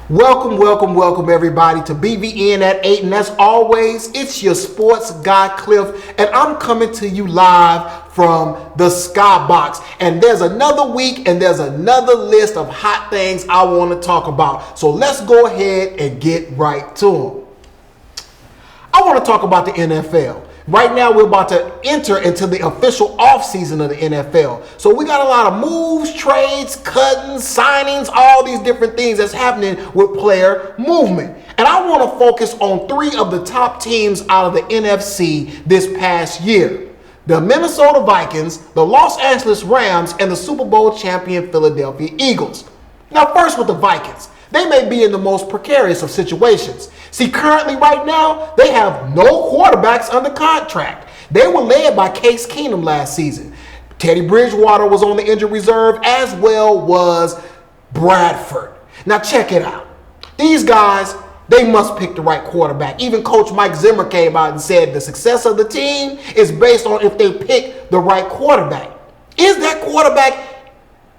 Welcome everybody to BVN at 8. And as always, it's your Sports Guy Clif. And I'm coming to you live from the Skybox. And there's another week and there's another list of hot things I want to talk about. So let's go ahead and get right to them. I want to talk about the NFL. Right now, we're about to enter into the official offseason of the NFL. So we got a lot of moves, trades, cuttings, signings, all these different things that's happening with player movement. And I want to focus on three of the top teams out of the NFC this past year. The Minnesota Vikings, the Los Angeles Rams, and the Super Bowl champion Philadelphia Eagles. Now, first with the Vikings. They may be in the most precarious of situations. See, currently right now, they have no quarterbacks under contract. They were led by Case Keenum last season. Teddy Bridgewater was on the injured reserve, as well was Bradford. Now check it out. These guys, they must pick the right quarterback. Even Coach Mike Zimmer came out and said the success of the team is based on if they pick the right quarterback. Is that quarterback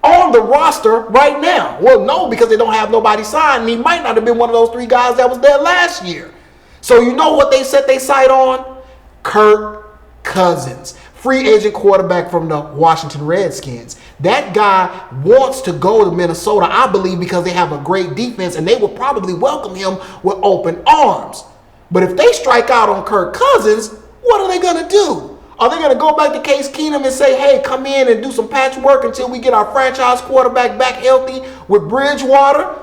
on the roster right now? Well, no, because they don't have nobody signed. And he might not have been one of those three guys that was there last year. So you know what they set their sight on? Kirk Cousins, free agent quarterback from the Washington Redskins. That guy wants to go to Minnesota, I believe, because they have a great defense and they will probably welcome him with open arms. But if they strike out on Kirk Cousins, what are they going to do? Are they going to go back to Case Keenum and say, hey, come in and do some patchwork until we get our franchise quarterback back healthy with Bridgewater?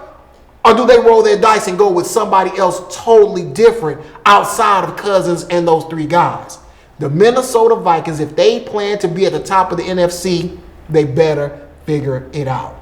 Or do they roll their dice and go with somebody else totally different outside of Cousins and those three guys? The Minnesota Vikings, if they plan to be at the top of the NFC, they better figure it out.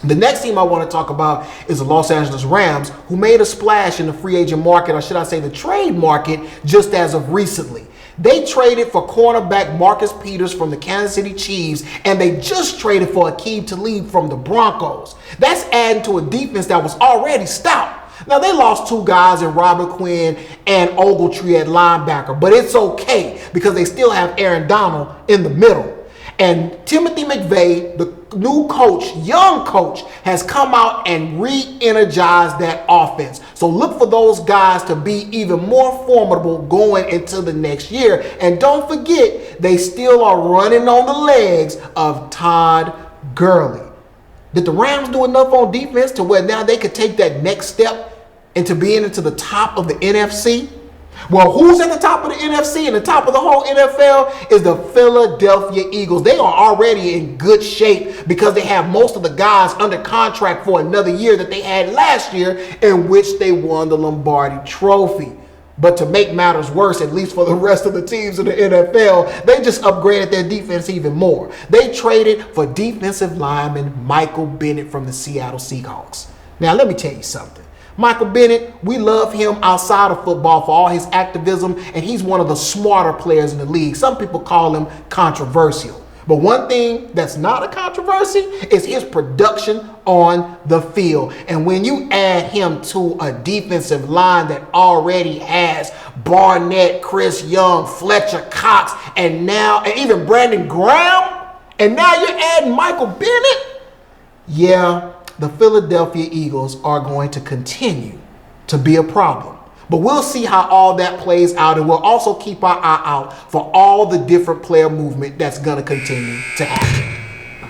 The next team I want to talk about is the Los Angeles Rams, who made a splash in the free agent market, or should I say the trade market, just as of recently. They traded for cornerback Marcus Peters from the Kansas City Chiefs, and they just traded for Aqib Talib from the Broncos. That's adding to a defense that was already stout. Now, they lost two guys in Robert Quinn and Ogletree at linebacker, but it's okay because they still have Aaron Donald in the middle. And Timothy McVay, the new coach, young coach, has come out and re-energized that offense. So look for those guys to be even more formidable going into the next year. And don't forget, they still are running on the legs of Todd Gurley. Did the Rams do enough on defense to where now they could take that next step into being into the top of the NFC? Well, who's at the top of the NFC and the top of the whole NFL is the Philadelphia Eagles. They are already in good shape because they have most of the guys under contract for another year that they had last year, in which they won the Lombardi Trophy. But to make matters worse, at least for the rest of the teams in the NFL, they just upgraded their defense even more. They traded for defensive lineman Michael Bennett from the Seattle Seahawks. Now, let me tell you something. Michael Bennett, we love him outside of football for all his activism, and he's one of the smarter players in the league. Some people call him controversial. But one thing that's not a controversy is his production on the field. And when you add him to a defensive line that already has Barnett, Chris Young, Fletcher Cox, and even Brandon Graham, and now you're adding Michael Bennett, yeah, the Philadelphia Eagles are going to continue to be a problem. But we'll see how all that plays out, and we'll also keep our eye out for all the different player movement that's going to continue to happen.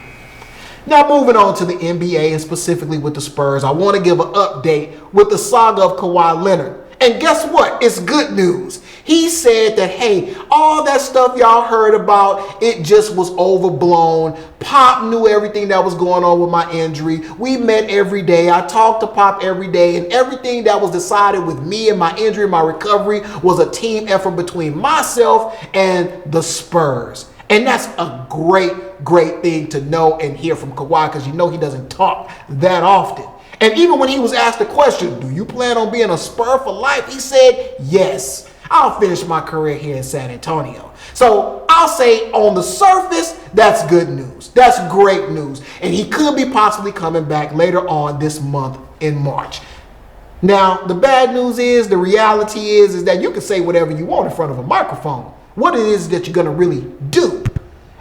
Now, moving on to the NBA and specifically with the Spurs, I want to give an update with the saga of Kawhi Leonard. And guess what? It's good news. He said that, hey, all that stuff y'all heard about, it just was overblown. Pop knew everything that was going on with my injury. We met every day. I talked to Pop every day, and everything that was decided with me and my injury, my recovery, was a team effort between myself and the Spurs. And that's a great thing to know and hear from Kawhi, because you know he doesn't talk that often. And even when he was asked the question, do you plan on being a Spur for life? He said, yes, I'll finish my career here in San Antonio. So I'll say on the surface, that's good news. That's great news. And he could be possibly coming back later on this month in March. Now, the bad news is, the reality is that you can say whatever you want in front of a microphone. What it is that you're going to really do.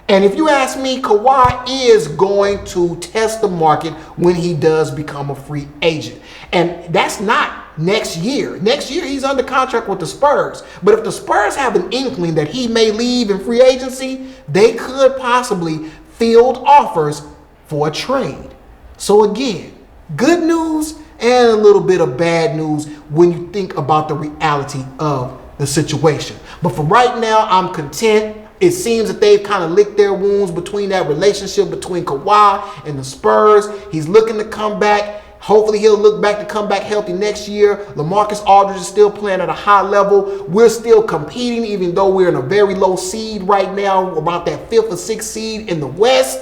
And if you ask me, Kawhi is going to test the market when he does become a free agent. And that's not next year. Next year, he's under contract with the Spurs. But if the Spurs have an inkling that he may leave in free agency, they could possibly field offers for a trade. So again, good news and a little bit of bad news when you think about the reality of the situation. But for right now, I'm content. It seems that they've kind of licked their wounds between that relationship between Kawhi and the Spurs. He's looking to come back. Hopefully he'll look back to come back healthy next year. LaMarcus Aldridge is still playing at a high level. We're still competing, even though we're in a very low seed right now, about that 5th or 6th seed in the West.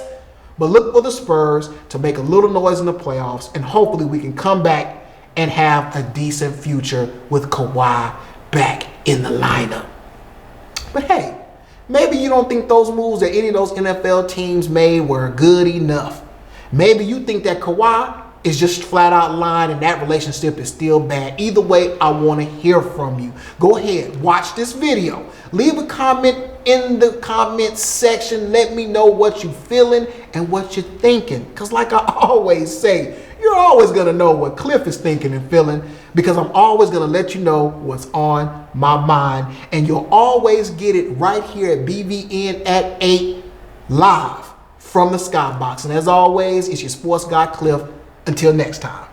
But look for the Spurs to make a little noise in the playoffs, and hopefully we can come back and have a decent future with Kawhi back in the lineup. But hey, maybe you don't think those moves that any of those NFL teams made were good enough. Maybe you think that Kawhi is just flat out lying and that relationship is still bad. Either way, I want to hear from you. Go ahead, watch this video. Leave a comment in the comment section. Let me know what you're feeling and what you're thinking. Because like I always say, you're always going to know what Cliff is thinking and feeling, because I'm always going to let you know what's on my mind. And you'll always get it right here at BVN at 8 live from the Skybox. And as always, it's your sports guy Cliff. Until next time.